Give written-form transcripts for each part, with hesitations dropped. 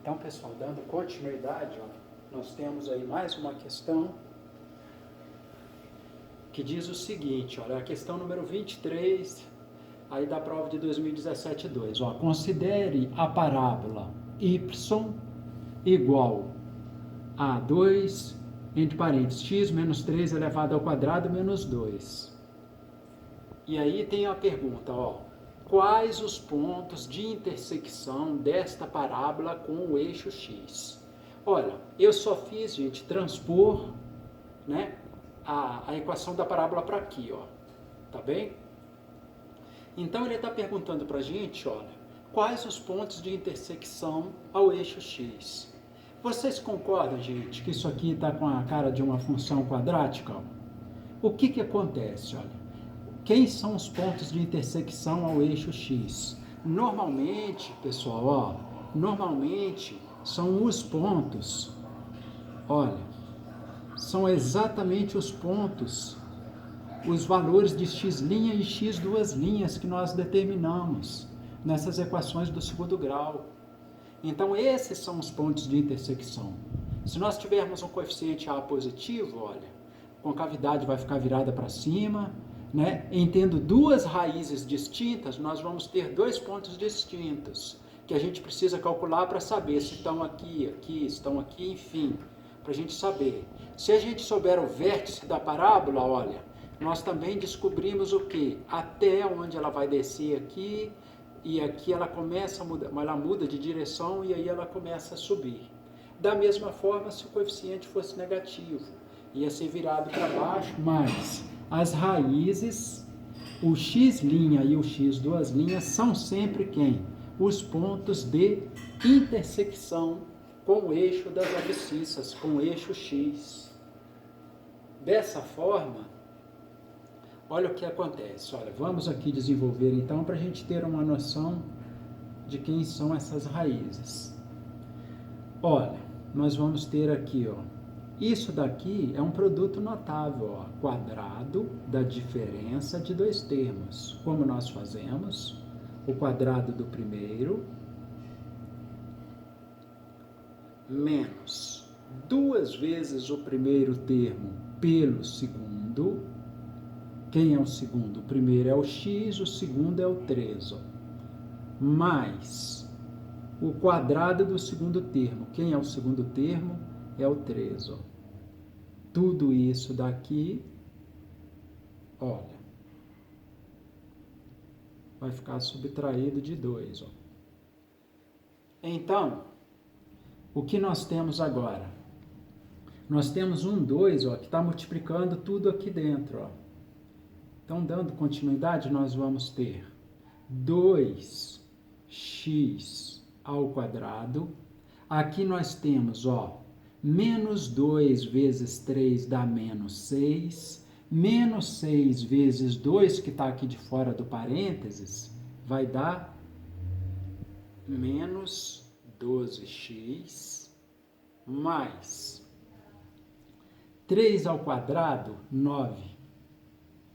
Então, pessoal, dando continuidade, ó, nós temos aí mais uma questão que diz o seguinte, olha, a questão número 23, aí da prova de 2017-2, ó, considere a parábola y igual a 2, entre parênteses, x menos 3 elevado ao quadrado menos 2. E aí tem a pergunta, ó, quais os pontos de intersecção desta parábola com o eixo x? Olha, eu só fiz, gente, transpor, né, a equação da parábola para aqui, ó, tá bem? Então ele está perguntando para a gente, olha, quais os pontos de intersecção ao eixo x? Vocês concordam, gente, que isso aqui está com a cara de uma função quadrática? O que acontece, olha? Quem são os pontos de intersecção ao eixo x? Normalmente, pessoal, ó, normalmente são os pontos, olha, são exatamente os pontos, os valores de x' e x duas linhas que nós determinamos nessas equações do segundo grau. Então, esses são os pontos de intersecção. Se nós tivermos um coeficiente A positivo, olha, a concavidade vai ficar virada para cima, né? Em tendo duas raízes distintas, nós vamos ter dois pontos distintos, que a gente precisa calcular para saber se estão aqui, estão aqui, enfim, para a gente saber. Se a gente souber o vértice da parábola, olha, nós também descobrimos o que? Até onde ela vai descer aqui, e aqui ela começa a mudar, ela muda de direção e aí ela começa a subir. Da mesma forma, se o coeficiente fosse negativo, ia ser virado para baixo, mas as raízes, o x' e o x duas linhas, são sempre quem? Os pontos de intersecção com o eixo das abscissas, com o eixo x. Dessa forma, olha o que acontece. Olha, vamos aqui desenvolver então para a gente ter uma noção de quem são essas raízes. Olha, nós vamos ter aqui, ó, isso daqui é um produto notável, ó, quadrado da diferença de dois termos. Como nós fazemos? O quadrado do primeiro menos duas vezes o primeiro termo pelo segundo. Quem é o segundo? O primeiro é o x, o segundo é o 3, ó, mais o quadrado do segundo termo. Quem é o segundo termo? É o 3, ó. Tudo isso daqui, olha, vai ficar subtraído de 2, ó. Então, o que nós temos agora? Nós temos um 2, ó, que está multiplicando tudo aqui dentro, ó. Então, dando continuidade, nós vamos ter 2x ao quadrado. Aqui nós temos, ó, menos 2 vezes 3 dá menos 6. Menos 6 vezes 2, que está aqui de fora do parênteses, vai dar menos 12x, mais 3 ao quadrado, 9.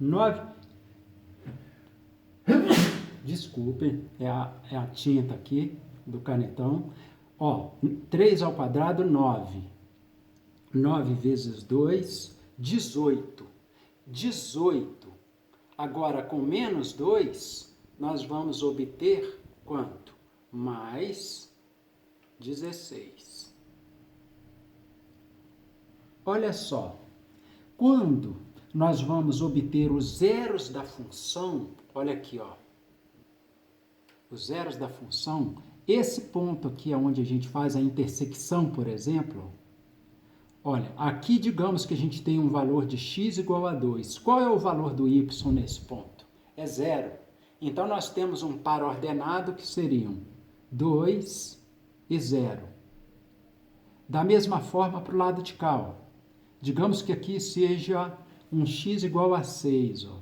9, desculpem, é a tinta aqui do canetão, ó, 3 ao quadrado, 9, 9 vezes 2, 18, 18, agora com menos 2, nós vamos obter quanto? Mais 16. Olha só, quando nós vamos obter os zeros da função, olha aqui, ó, os zeros da função, esse ponto aqui é onde a gente faz a intersecção, por exemplo, olha, aqui digamos que a gente tem um valor de x igual a 2. Qual é o valor do y nesse ponto? É 0. Então, nós temos um par ordenado que seriam 2 e 0. Da mesma forma para o lado de cá, ó, digamos que aqui seja um x igual a 6, ó.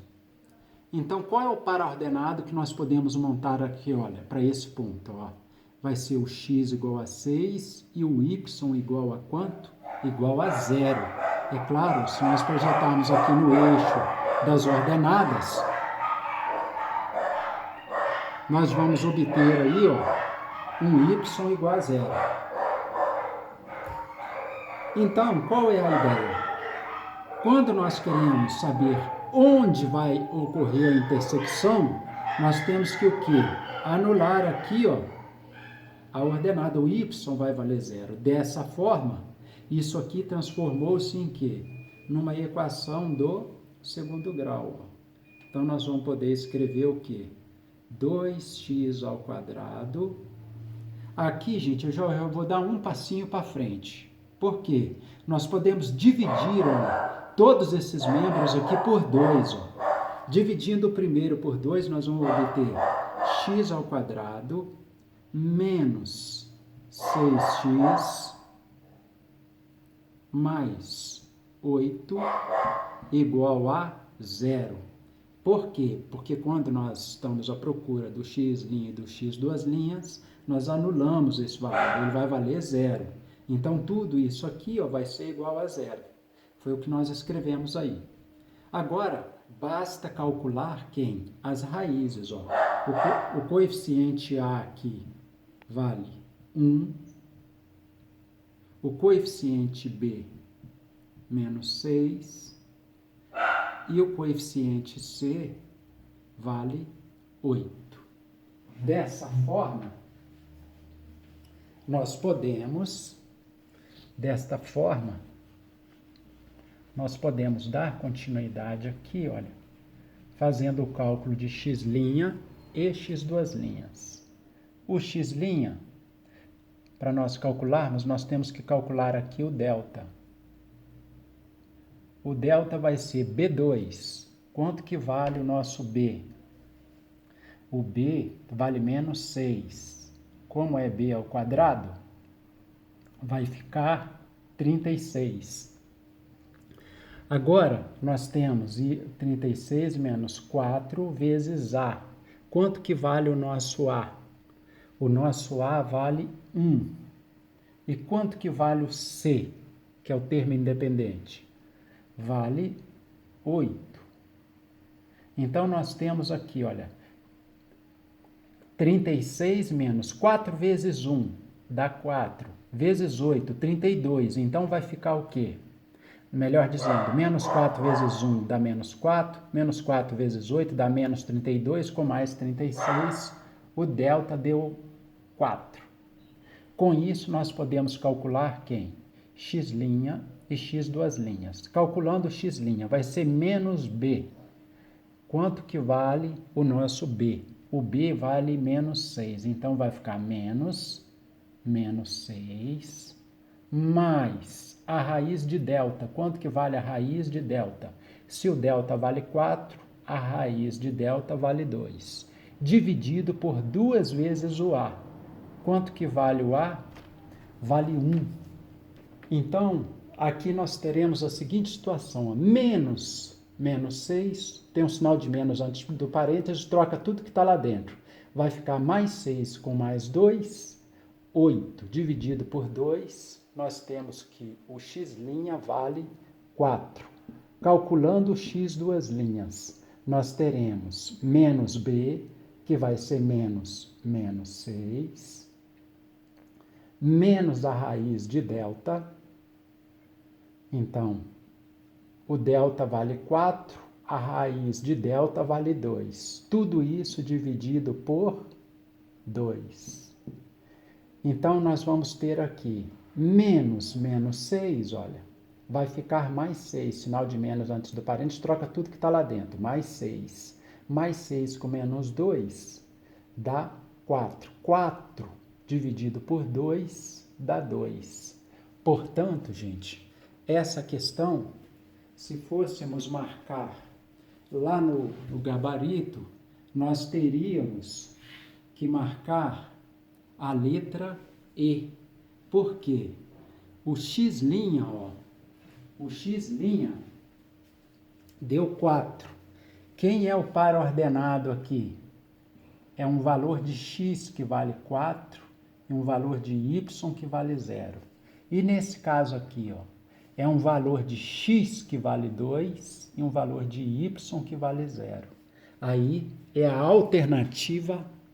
Então, qual é o par ordenado que nós podemos montar aqui, olha, para esse ponto, ó? Vai ser o x igual a 6 e o y igual a quanto? Igual a 0. É claro, se nós projetarmos aqui no eixo das ordenadas, nós vamos obter aí, ó, um y igual a 0. Então, qual é a ideia? Quando nós queremos saber onde vai ocorrer a intersecção, nós temos que o quê? Anular aqui, ó, a ordenada. O y vai valer 0. Dessa forma, isso aqui transformou-se em quê? Numa equação do segundo grau. Então, nós vamos poder escrever o quê? 2x ao quadrado. Aqui, gente, eu já vou dar um passinho para frente. Por quê? Nós podemos dividir, ó, todos esses membros aqui por 2. Dividindo o primeiro por 2, nós vamos obter x ao quadrado menos 6x mais 8 igual a 0. Por quê? Porque quando nós estamos à procura do x' e do x duas linhas, nós anulamos esse valor, ele vai valer 0. Então, tudo isso aqui, ó, vai ser igual a 0. Foi o que nós escrevemos aí. Agora, basta calcular quem? As raízes. Ó. O coeficiente A aqui vale 1. O coeficiente B, menos 6. E o coeficiente C vale 8. Dessa forma, nós podemos dar continuidade aqui, olha, fazendo o cálculo de x' e x duas linhas. O x', para nós calcularmos, nós temos que calcular aqui o delta. O delta vai ser B2. Quanto que vale o nosso B? O B vale menos 6. Como é B ao quadrado, vai ficar 36. Agora, nós temos 36 menos 4 vezes A. Quanto que vale o nosso A? O nosso A vale 1. E quanto que vale o C, que é o termo independente? Vale 8. Então, nós temos aqui, olha, 36 menos 4 vezes 1 dá 4, vezes 8, 32. Então, vai ficar o quê? Melhor dizendo, menos 4 vezes 1 dá menos 4, menos 4 vezes 8 dá menos 32, com mais 36, o delta deu 4. Com isso, nós podemos calcular quem? X' e x duas linhas. Calculando o x', vai ser menos B. Quanto que vale o nosso B? O B vale menos 6. Então, vai ficar menos 6, mais a raiz de delta. Quanto que vale a raiz de delta? Se o delta vale 4, a raiz de delta vale 2. Dividido por 2 vezes o A. Quanto que vale o A? Vale 1. Então, aqui nós teremos a seguinte situação, ó, menos 6, tem um sinal de menos antes do parênteses, troca tudo que está lá dentro. Vai ficar mais 6 com mais 2, 8. Dividido por 2, nós temos que o x' vale 4. Calculando o x duas linhas, nós teremos menos B, que vai ser menos 6, menos a raiz de delta. Então, o delta vale 4, a raiz de delta vale 2. Tudo isso dividido por 2. Então, nós vamos ter aqui menos 6, olha, vai ficar mais 6, sinal de menos antes do parênteses, troca tudo que está lá dentro, mais 6. Mais 6 com menos 2 dá 4. 4 dividido por 2 dá 2. Portanto, gente, essa questão, se fôssemos marcar lá no gabarito, nós teríamos que marcar a letra E. Por quê? O x', ó, o x' deu 4. Quem é o par ordenado aqui? É um valor de x que vale 4 e um valor de y que vale 0. E nesse caso aqui, ó, é um valor de x que vale 2 e um valor de y que vale 0. Aí é a alternativa